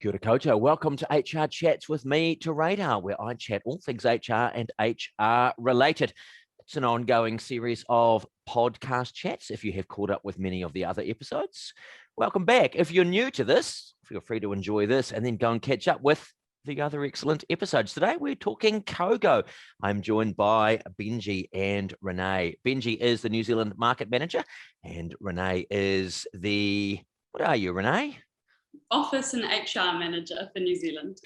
Kia ora koutou. Welcome to HR Chats with me, to Radar, where I chat all things HR and HR related. It's an ongoing series of podcast chats. If you have caught up with many of the other episodes, welcome back. If you're new to this, feel free to enjoy this and then go and catch up with the other excellent episodes. Today, we're talking Coco. I'm joined by Benji and Renee. Benji is the New Zealand market manager, and Renee is what are you, Renee? Office and HR manager for New Zealand.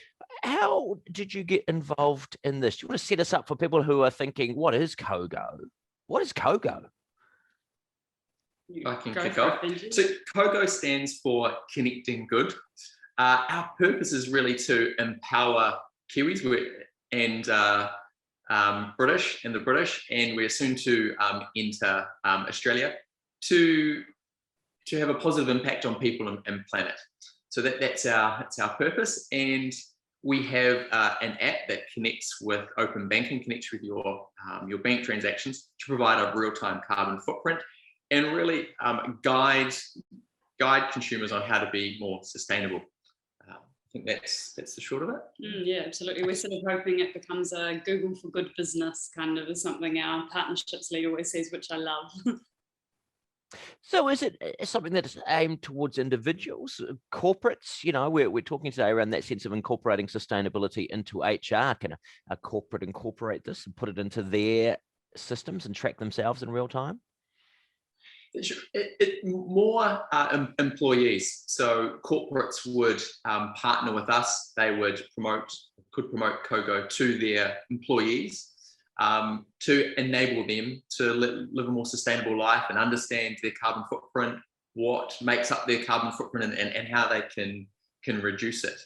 How did you get involved in this? Do you want to set us up for people who are thinking, what is Coco? What is Coco? I can kick off. So Coco stands for Connecting Good. Our purpose is really to empower Kiwis and the British, and we're soon to enter Australia to have a positive impact on people and planet. So that's our purpose, and we have an app that connects with open banking, connects with your bank transactions to provide a real-time carbon footprint, and really guide consumers on how to be more sustainable. I think that's the short of it. Yeah, absolutely. We're sort of hoping it becomes a Google for good business kind of is something our partnerships lead always says, which I love. So is it something that is aimed towards individuals, corporates? You know, we're talking today around that sense of incorporating sustainability into HR. Can a corporate incorporate this and put it into their systems and track themselves in real time? More employees. So corporates would partner with us. They could promote Coco to their employees. To enable them to live a more sustainable life and understand their carbon footprint, what makes up their carbon footprint, and how they can reduce it.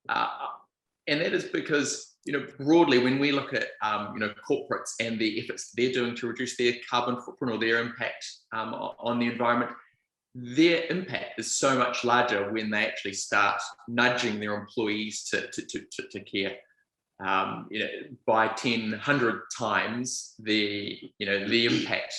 And that is because, broadly, when we look at corporates and the efforts they're doing to reduce their carbon footprint or their impact on the environment, their impact is so much larger when they actually start nudging their employees to care. By 100 times the impact,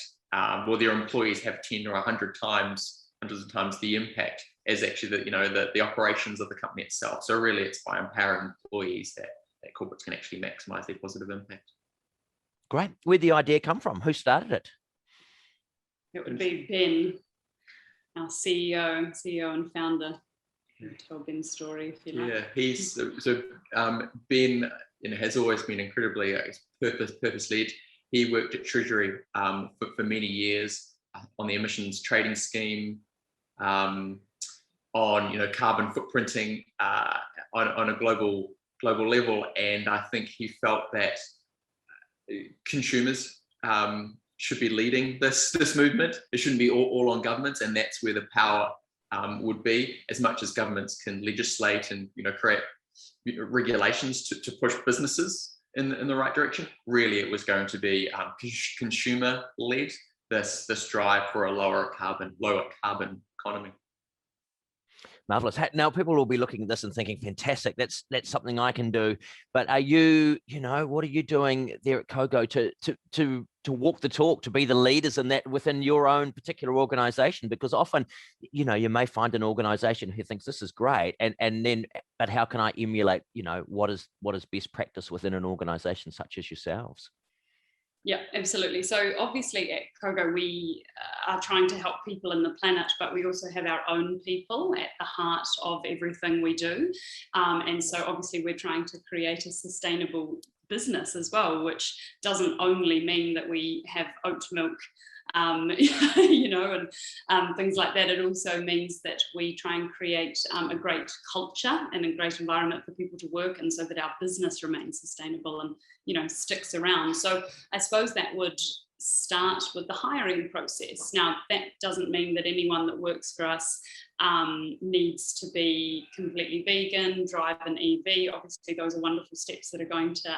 or their employees have 10 or 100 times, hundreds of times the impact as actually the operations of the company itself. So really, it's by empowering employees that corporates can actually maximise their positive impact. Great. Where'd the idea come from? Who started it? It would be Ben, our CEO and founder. Tell Ben's story if you like. Yeah, Ben has always been incredibly purpose-led. He worked at Treasury for many years on the emissions trading scheme, on carbon footprinting on a global level, and I think he felt that consumers should be leading this movement. It shouldn't be all on governments, and that's where the power would be. As much as governments can legislate and create regulations to push businesses in the right direction, really it was going to be consumer led, this drive for a lower carbon economy. Marvelous. Now people will be looking at this and thinking, fantastic, that's something I can do. But are you, what are you doing there at Coco to walk the talk, to be the leaders in that within your own particular organization? Because often, you may find an organization who thinks this is great, and then, but how can I emulate, what is best practice within an organization such as yourselves? Yeah, absolutely. So obviously at Coco, we are trying to help people in the planet, but we also have our own people at the heart of everything we do. And so obviously we're trying to create a sustainable business as well, which doesn't only mean that we have oat milk, and things like that. It also means that we try and create a great culture and a great environment for people to work in, so that our business remains sustainable and sticks around. So I suppose that would start with the hiring process. Now, that doesn't mean that anyone that works for us needs to be completely vegan, drive an EV. Obviously, those are wonderful steps that are going to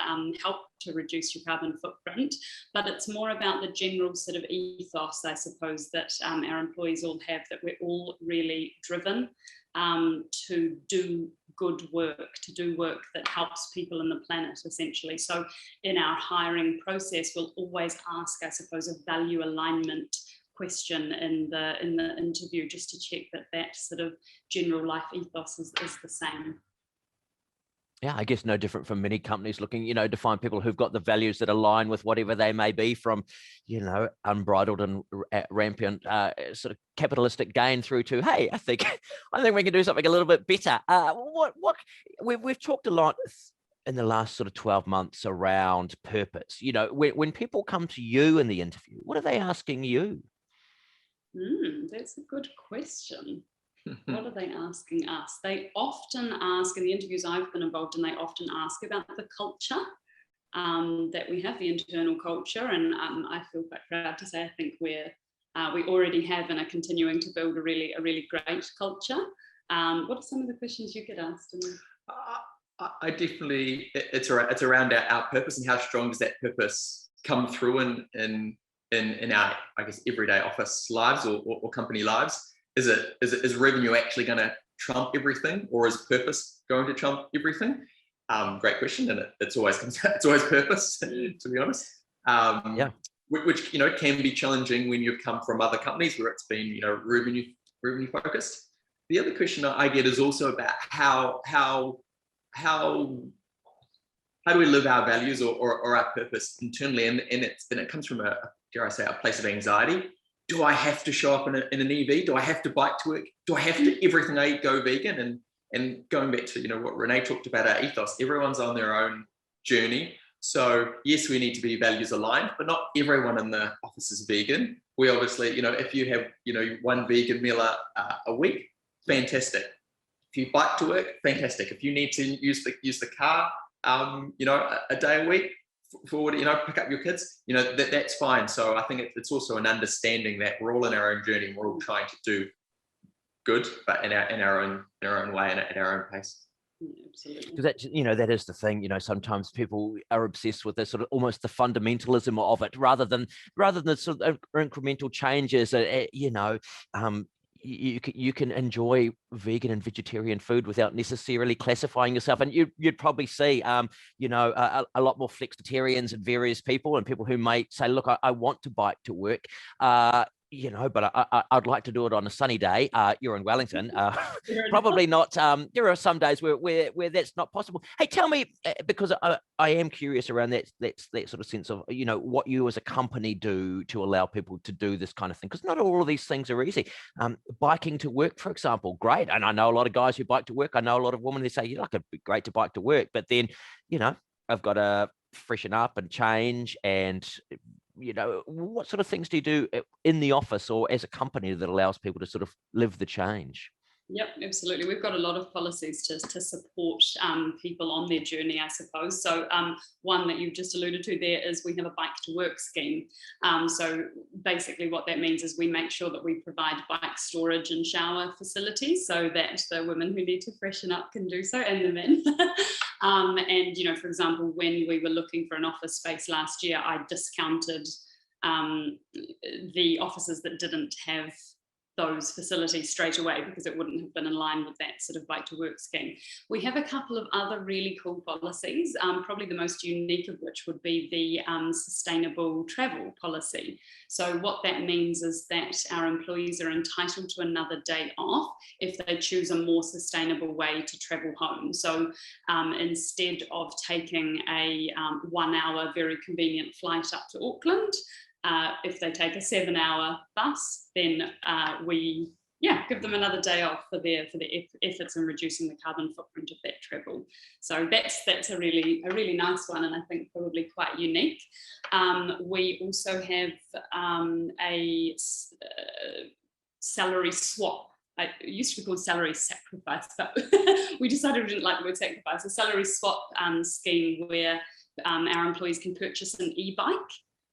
help to reduce your carbon footprint. But it's more about the general sort of ethos, I suppose, that our employees all have, that we're all really driven to do good work, to do work that helps people in the planet, essentially. So in our hiring process, we'll always ask, I suppose, a value alignment question in the interview, just to check that sort of general life ethos is the same. Yeah, I guess no different from many companies looking, to find people who've got the values that align with whatever they may be, from, unbridled and rampant sort of capitalistic gain through to, hey, I think we can do something a little bit better. We've talked a lot in the last sort of 12 months around purpose. When people come to you in the interview, what are they asking you? That's a good question. What are they asking us? They often ask, in the interviews I've been involved in, they often ask about the culture that we have, the internal culture. And I feel quite proud to say I think we already have and are continuing to build a really great culture. What are some of the questions you get asked? I definitely, it's around our purpose, and how strong does that purpose come through in our, I guess, everyday office lives or company lives. Is revenue actually going to trump everything, or is purpose going to trump everything? Great question, and it's always purpose, to be honest. Which can be challenging when you've come from other companies where it's been revenue focused. The other question I get is also about how do we live our values or our purpose internally, and it comes from a, dare I say, a place of anxiety. Do I have to show up in an EV? Do I have to bike to work? Do I have to everything I eat go vegan? And going back to what Renee talked about, our ethos, everyone's on their own journey. So yes, we need to be values aligned, but not everyone in the office is vegan. We obviously, if you have one vegan meal a week, fantastic. If you bike to work, fantastic. If you need to use the car, a day a week, forward, pick up your kids, that's fine. So I think it's also an understanding that we're all in our own journey. We're all trying to do good, but in our own way and at our own pace. Absolutely. Because that is the thing. Sometimes people are obsessed with the sort of almost the fundamentalism of it, rather than the sort of incremental changes. You can enjoy vegan and vegetarian food without necessarily classifying yourself. And you'd probably see, a lot more flexitarians and various people, and people who may say, look, I want to bike to work, but I'd like to do it on a sunny day. You're in Wellington. Probably not. There are some days where that's not possible. Hey, tell me, because I am curious around that sort of sense of, what you as a company do to allow people to do this kind of thing. Because not all of these things are easy. Biking to work, for example, great. And I know a lot of guys who bike to work. I know a lot of women who say, it'd be great to bike to work. But then, I've got to freshen up and change, and what sort of things do you do in the office or as a company that allows people to sort of live the change? Yep, absolutely. We've got a lot of policies to support people on their journey, I suppose. So one that you've just alluded to there is we have a bike to work scheme. So basically what that means is we make sure that we provide bike storage and shower facilities so that the women who need to freshen up can do so, and the men. And, for example, when we were looking for an office space last year, I discounted the offices that didn't have those facilities straight away because it wouldn't have been in line with that sort of bike to work scheme. We have a couple of other really cool policies, probably the most unique of which would be the sustainable travel policy. So what that means is that our employees are entitled to another day off if they choose a more sustainable way to travel home. So instead of taking a 1 hour very convenient flight up to Auckland, if they take a 7-hour bus, then we give them another day off for their efforts in reducing the carbon footprint of that travel. So that's a really nice one, and I think probably quite unique. We also have a salary swap. It used to be called salary sacrifice, but we decided we didn't like the word sacrifice. A salary swap scheme where our employees can purchase an e-bike.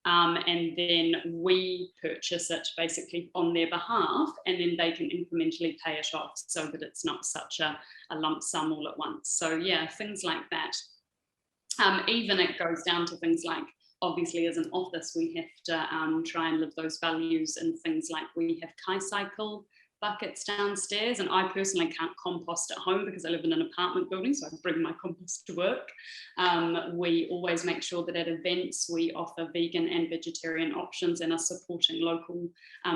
And then we purchase it basically on their behalf, and then they can incrementally pay it off so that it's not such a lump sum all at once. So yeah, things like that. Even it goes down to things like, obviously as an office, we have to try and live those values, and things like we have Kai-cycle buckets downstairs, and I personally can't compost at home because I live in an apartment building, so I bring my compost to work. We always make sure that at events we offer vegan and vegetarian options and are supporting local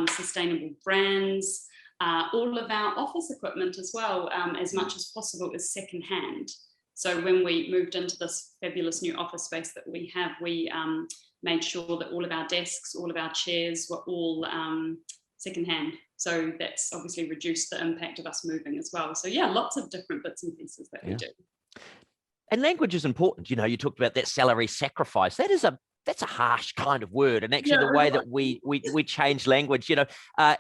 sustainable brands. All of our office equipment as well, as much as possible, is secondhand. So when we moved into this fabulous new office space that we have, we made sure that all of our desks, all of our chairs were all secondhand. So that's obviously reduced the impact of us moving as well. So yeah, lots of different bits and pieces that we do. And language is important. You know, you talked about that salary sacrifice. That's a harsh kind of word. And actually the way that we change language, you know,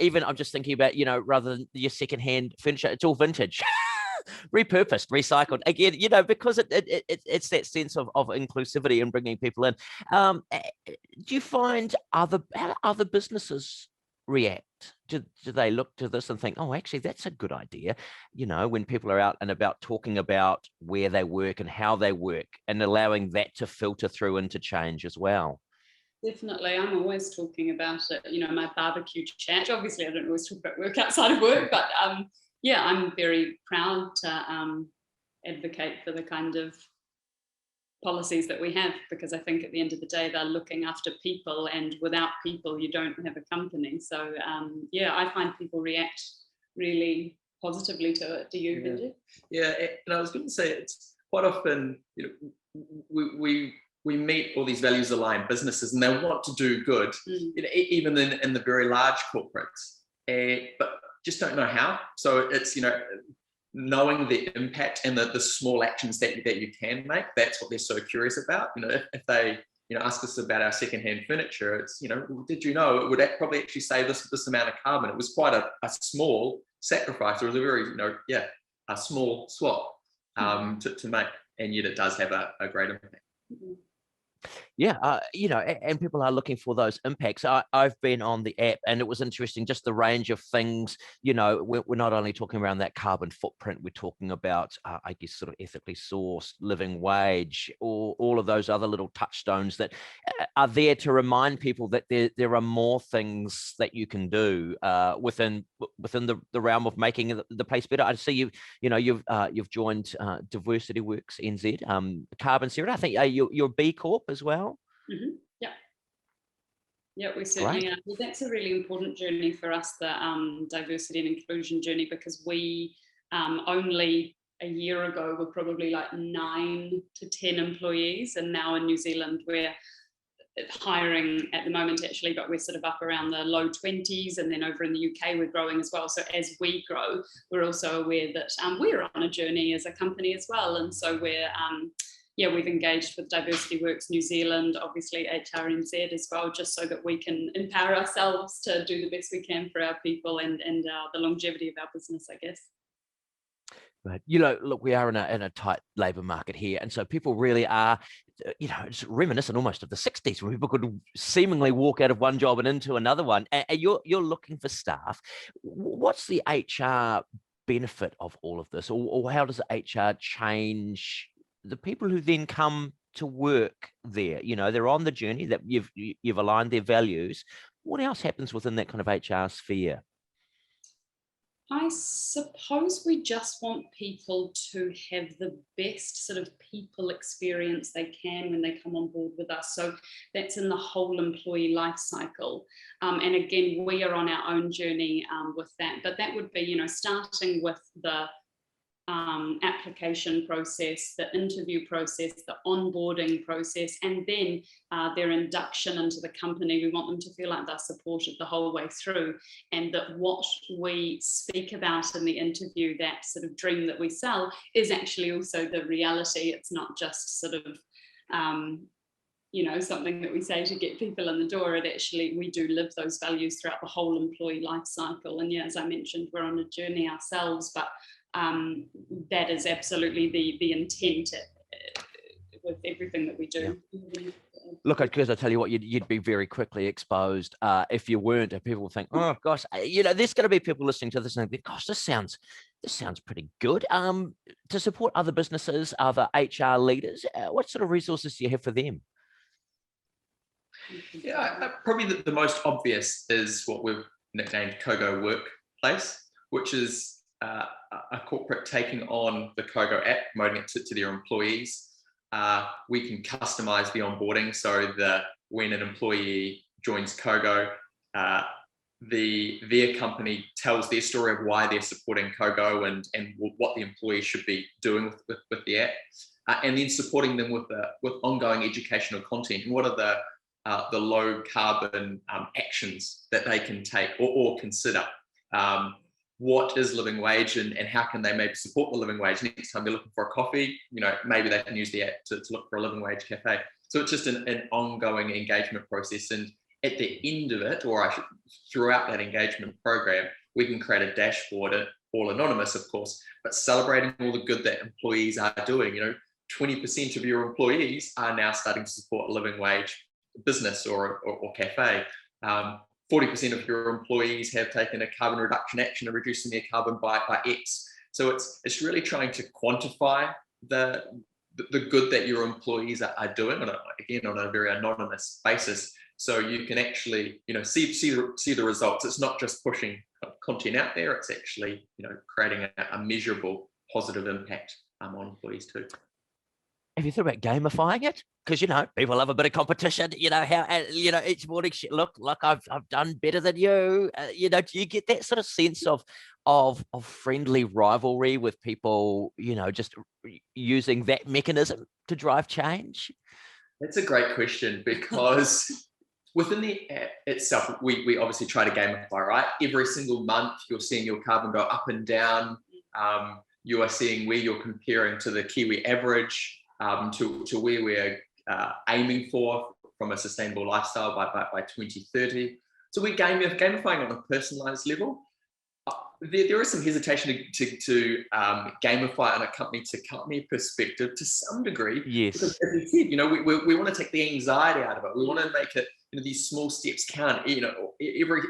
even I'm just thinking about, you know, rather than your secondhand furniture, it's all vintage. Repurposed, recycled again, you know, because it's that sense of inclusivity and bringing people in. Do you find how other businesses react? Do they look to this and think, oh, actually, that's a good idea? You know, when people are out and about talking about where they work and how they work and allowing that to filter through into change as well. Definitely. I'm always talking about it. You know, my barbecue chat. Obviously, I don't always talk about work outside of work, but yeah, I'm very proud to advocate for the kind of policies that we have, because I think at the end of the day, they're looking after people, and without people, you don't have a company. So yeah, I find people react really positively to it. Do you, Benji? Yeah, and I was going to say, it's quite often, you know, we meet all these values aligned businesses, and they want to do good, you know, even in the very large corporates, but just don't know how. So it's, you know, knowing the impact and the small actions that you can make. That's what they're so curious about. You know, if they, you know, ask us about our secondhand furniture, it's, you know, did you know it would probably actually save this amount of carbon? It was quite a small sacrifice. It was a very, you know, a small swap to make, and yet it does have a great impact. Yeah, you know, and people are looking for those impacts. I've been on the app, and it was interesting, just the range of things. You know, we're not only talking around that carbon footprint, we're talking about, I guess, sort of ethically sourced, living wage, or all of those other little touchstones that are there to remind people that there are more things that you can do within the realm of making the place better. I see you've joined Diversity Works NZ, Carbon Zero. I think you're B Corp as well. Yeah, we certainly are. Well, that's a really important journey for us, the diversity and inclusion journey, because we only a year ago were probably like 9 to 10 employees, and now in New Zealand we're hiring at the moment actually, but we're sort of up around the low 20s, and then over in the UK we're growing as well. So as we grow, we're also aware that we're on a journey as a company as well, and so we're we've engaged with Diversity Works New Zealand, obviously HRNZ as well, just so that we can empower ourselves to do the best we can for our people and the longevity of our business, I guess. Right. You know, look, we are in a tight labour market here, and so people really are, you know, it's reminiscent almost of the 60s, when people could seemingly walk out of one job and into another one. And you're looking for staff. What's the HR benefit of all of this, or how does HR change the people who then come to work there? You know, they're on the journey that you've aligned their values. What else happens within that kind of HR sphere? I suppose we just want people to have the best sort of people experience they can when they come on board with us. So that's in the whole employee life cycle. And again, we are on our own journey with that. But that would be, you know, starting with the application process, the interview process, the onboarding process, and then their induction into the company. We want them to feel like they're supported the whole way through, and that what we speak about in the interview, that sort of dream that we sell, is actually also the reality. It's not just sort of you know, something that we say to get people in the door. It actually, we do live those values throughout the whole employee life cycle. And yeah, as I mentioned, we're on a journey ourselves, but that is absolutely the intent with everything that we do. Yeah. Look, because I tell you what, you'd be very quickly exposed if you weren't. And people will think, oh gosh, you know, there's going to be people listening to this and think, gosh, this sounds pretty good. To support other businesses, other HR leaders, what sort of resources do you have for them? Yeah, probably the most obvious is what we've nicknamed Coco Workplace, which is a corporate taking on the Coco app, promoting it to their employees. We can customize the onboarding so that when an employee joins Coco, their company tells their story of why they're supporting Coco and what the employees should be doing with the app, and then supporting them with ongoing educational content and what are the low carbon actions that they can take or consider. What is living wage and how can they maybe support the living wage next time they're looking for a coffee? Maybe they can use the app to look for a living wage cafe. So it's just an ongoing engagement process. And at the end of it, throughout that engagement program, we can create a dashboard, all anonymous, of course, but celebrating all the good that employees are doing. 20% of your employees are now starting to support a living wage business or cafe. 40% of your employees have taken a carbon reduction action and reducing their carbon by X. So it's really trying to quantify the good that your employees are doing on a very anonymous basis. So you can actually, see the results. It's not just pushing content out there. It's actually, creating a measurable positive impact on employees too. Have you thought about gamifying it? Because people love a bit of competition. How each morning, look, I've done better than you. Do you get that sort of sense of friendly rivalry with people? Just using that mechanism to drive change. That's a great question, because within the app itself, we obviously try to gamify, right? Every single month, you're seeing your carbon go up and down. You are seeing where you're comparing to the Kiwi average. To where we're aiming for from a sustainable lifestyle by 2030. So we're gamifying on a personalized level. There is some hesitation to gamify on a company-to-company perspective to some degree. Yes. Because as you said, we want to take the anxiety out of it. We want to make it, these small steps count.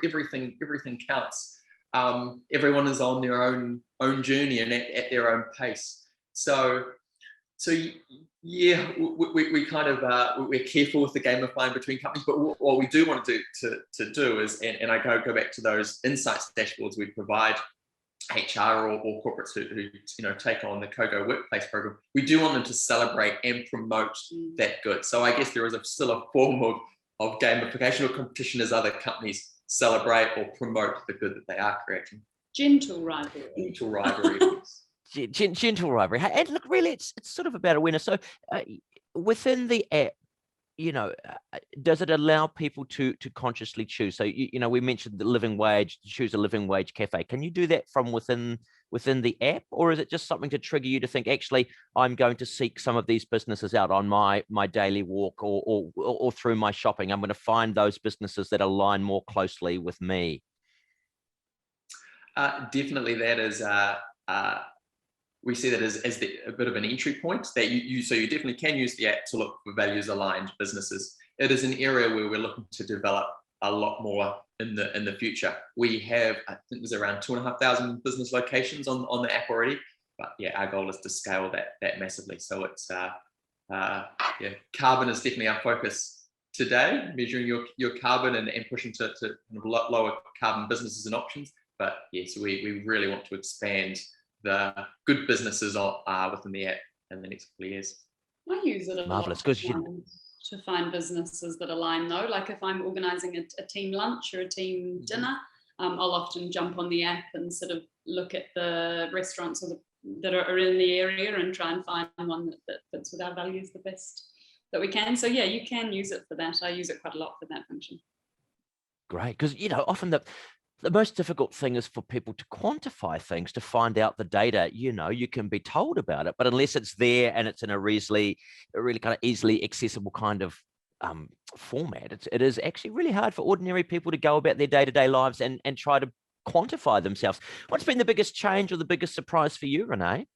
Everything counts. Everyone is on their own journey and at their own pace. So yeah, we kind of we're careful with the gamifying between companies, but what we do want to do is, and I go back to those insights dashboards we provide HR or corporates who take on the Coco workplace program. We do want them to celebrate and promote that good. So I guess there is still a form of gamification or competition as other companies celebrate or promote the good that they are creating. Gentle rivalry. Gentle rivalry. Gentle rivalry. And look, really, it's sort of about awareness. So within the app, does it allow people to consciously choose? So, we mentioned the living wage, choose a living wage cafe. Can you do that from within the app? Or is it just something to trigger you to think, actually, I'm going to seek some of these businesses out on my daily walk or through my shopping? I'm going to find those businesses that align more closely with me. Definitely that is... we see that as a bit of an entry point that so you definitely can use the app to look for values aligned businesses. It is an area where we're looking to develop a lot more in the future. We have, I think there's around 2,500 business locations on the app already, but yeah, our goal is to scale that massively. So it's carbon is definitely our focus today, measuring your carbon and pushing to lower carbon businesses and options. But yes, we really want to expand the good businesses within the app in the next couple of years. I use it a Marvelous, lot to find businesses that align though. Like if I'm organising a team lunch or a team dinner, I'll often jump on the app and sort of look at the restaurants that are in the area and try and find one that fits with our values the best that we can. So yeah, you can use it for that. I use it quite a lot for that function. Great, because often the most difficult thing is for people to quantify things, to find out the data. You can be told about it, but unless it's there and it's in a really kind of easily accessible kind of format, it is actually really hard for ordinary people to go about their day-to-day lives and try to quantify themselves. What's been the biggest change or the biggest surprise for you, Renee?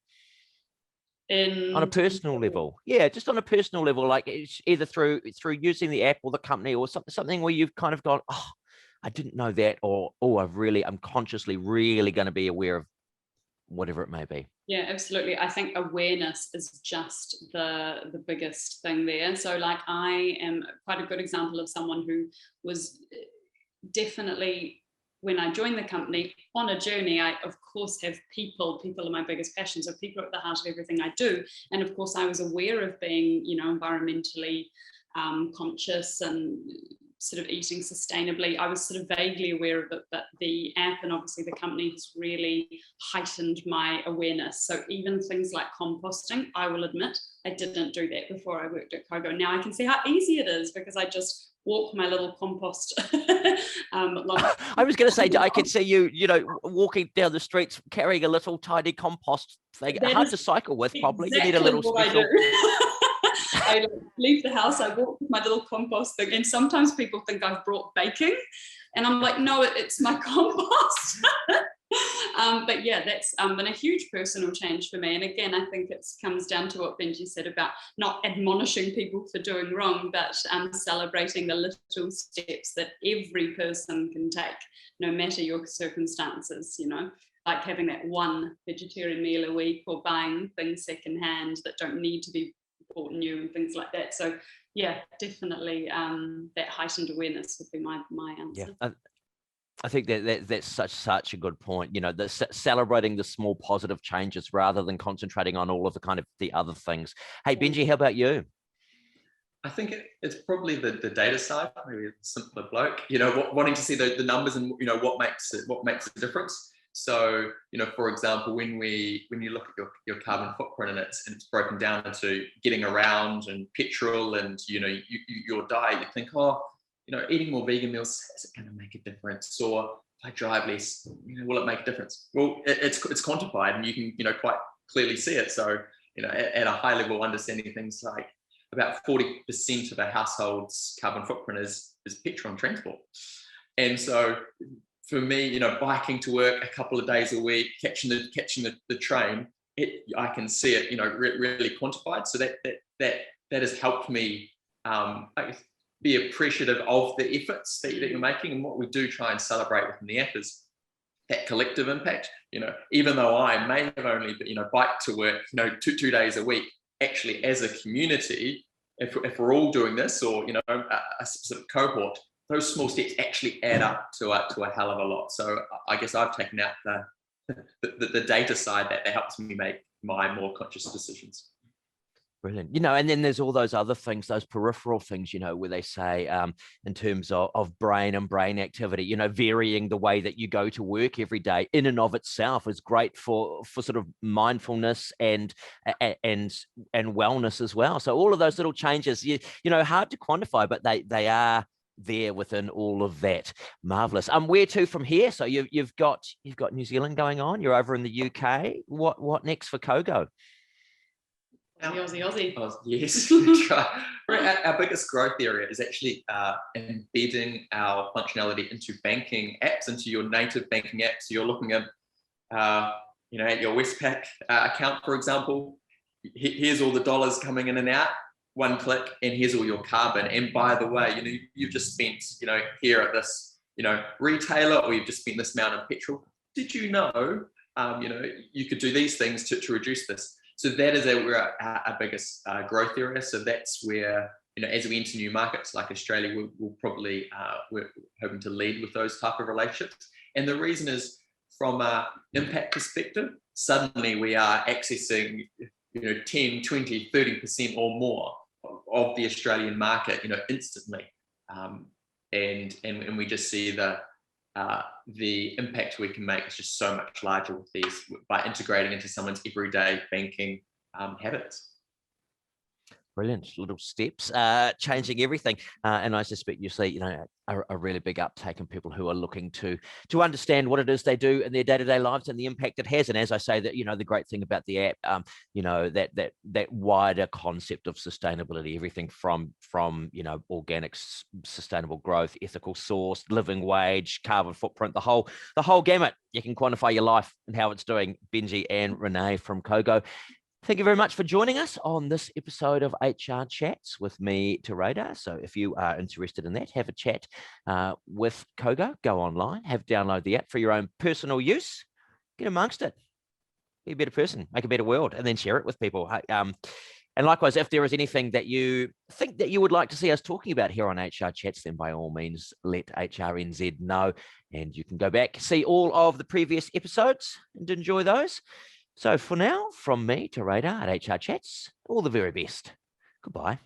On a personal level, just on a personal level, like it's either through using the app or the company or something where you've kind of gone, oh, I didn't know that, or I'm consciously really going to be aware of whatever it may be. Yeah, absolutely. I think awareness is just the biggest thing there. So like I am quite a good example of someone who was definitely, when I joined the company, on a journey. I of course have people are my biggest passion, so people are at the heart of everything I do. And of course I was aware of being, environmentally conscious and sort of eating sustainably. I was sort of vaguely aware of it, but the app and obviously the company has really heightened my awareness. So even things like composting, I will admit, I didn't do that before I worked at Coco. Now I can see how easy it is because I just walk my little compost. I was going to say, I could see you, walking down the streets carrying a little tiny compost thing. That Hard to cycle with, probably. Exactly, you need a little special. I leave the house, I walk with my little compost thing, and sometimes people think I've brought baking, and I'm like, no, it's my compost. But yeah, that's been a huge personal change for me. And again, I think it comes down to what Benji said about not admonishing people for doing wrong, but celebrating the little steps that every person can take, no matter your circumstances, like having that one vegetarian meal a week, or buying things secondhand that don't need to be bought new and things like that. So yeah, definitely that heightened awareness would be my answer. Yeah. I think that's such a good point. Celebrating the small positive changes rather than concentrating on all of the kind of the other things. Hey, Benji, how about you? I think it's probably the data side, maybe a simpler bloke, wanting to see the numbers and, what makes a difference. So, for example, when you look at your carbon footprint and it's broken down into getting around and petrol and, your diet, you think, eating more vegan meals, is it going to make a difference? Or if I drive less, will it make a difference? Well, it's quantified and you can, quite clearly see it. So, at a high level, understanding things like about 40% of a household's carbon footprint is petrol and transport. And so for me, biking to work a couple of days a week, catching the train, I can see it, really quantified. So that has helped me be appreciative of the efforts that you're making. And what we do try and celebrate within the app is that collective impact. Even though I may have only, biked to work, two days a week, actually as a community, if we're all doing this, or a specific cohort, those small steps actually add up to a hell of a lot. So I guess I've taken out the data side that helps me make my more conscious decisions. Brilliant. And then there's all those other things, those peripheral things, where they say in terms of brain and brain activity, varying the way that you go to work every day in and of itself is great for sort of mindfulness and wellness as well. So all of those little changes, hard to quantify, but they are there within all of that. Marvelous. Where to from here? So you've got New Zealand going on. You're over in the UK. What next for Coco? Aussie. Yes. Our biggest growth area is actually embedding our functionality into banking apps, into your native banking apps. So you're looking at, at your Westpac account, for example. Here's all the dollars coming in and out. One click, and here's all your carbon. And by the way, you've just spent, here at this, retailer, or you've just spent this amount of petrol. Did you know, you could do these things to reduce this? So that is our biggest growth area. So that's where, as we enter new markets like Australia, we'll probably, we're hoping to lead with those type of relationships. And the reason is, from an impact perspective, suddenly we are accessing, 10, 20, 30% or more of the Australian market, instantly. And we just see the impact we can make is just so much larger with these, by integrating into someone's everyday banking habits. Brilliant. Little steps, changing everything. And I suspect you see, a really big uptake in people who are looking to understand what it is they do in their day-to-day lives and the impact it has. And as I say, that, the great thing about the app, that wider concept of sustainability, everything from organic, sustainable growth, ethical source, living wage, carbon footprint, the whole gamut. You can quantify your life and how it's doing. Benji and Renee from Coco, thank you very much for joining us on this episode of HR Chats with me, Radar. So if you are interested in that, have a chat with Coco, go online, download the app for your own personal use, get amongst it, be a better person, make a better world, and then share it with people. And likewise, if there is anything that you think that you would like to see us talking about here on HR Chats, then by all means, let HRNZ know, and you can go back, see all of the previous episodes and enjoy those. So for now, from me to Radar at HR Chats, all the very best. Goodbye.